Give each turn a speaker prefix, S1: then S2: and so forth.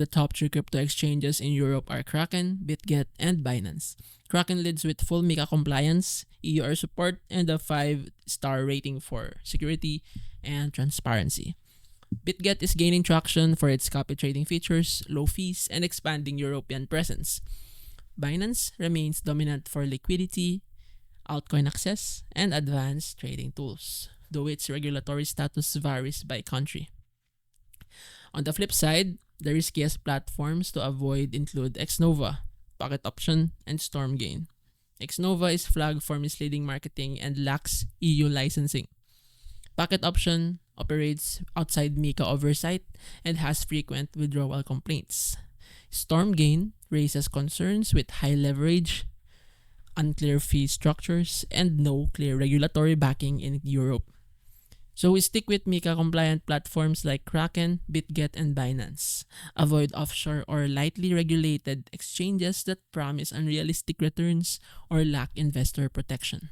S1: The top three crypto exchanges in Europe are Kraken, BitGet, and Binance. Kraken leads with full MiCA compliance, EUR support, and a 5-star rating for security and transparency. BitGet is gaining traction for its copy trading features, low fees, and expanding European presence. Binance remains dominant for liquidity, altcoin access, and advanced trading tools, though its regulatory status varies by country. On the flip side, the riskiest platforms to avoid include Xnova, Pocket Option, and Stormgain. Xnova is flagged for misleading marketing and lacks EU licensing. Pocket Option operates outside MiCA oversight and has frequent withdrawal complaints. Stormgain raises concerns with high leverage, unclear fee structures, and no clear regulatory backing in Europe. So we stick with MiCA compliant platforms like Kraken, BitGet, and Binance. Avoid offshore or lightly regulated exchanges that promise unrealistic returns or lack investor protection.